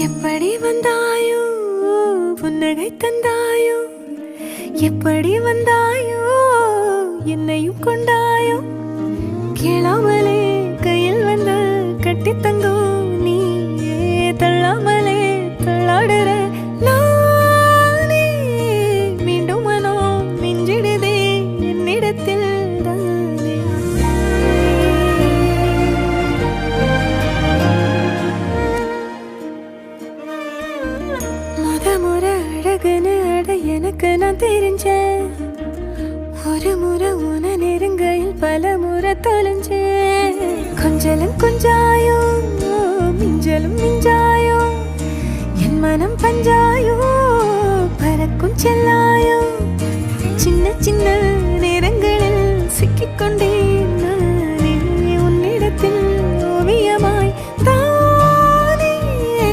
எப்படி வந்தாயோ புன்னகை தந்தாயோ எப்படி வந்தாயோ என்னையும் கொண்டாயோ கேளாமலே கையில் வந்து கட்டி தங்கோ நீ தள்ளாமலே தள்ளாடுற நானே மீண்டும் மனோ மிஞ்சிடுதே என்னிடத்தில் தானே முறை அழகுன்னு அட எனக்கு நான் தெரிஞ்சேன் ஒரு முறை உன நெருங்கையில் பல முறை தொலைஞ்சேன் கொஞ்சலும் கொஞ்சாயோ மிஞ்சலும் மிஞ்சா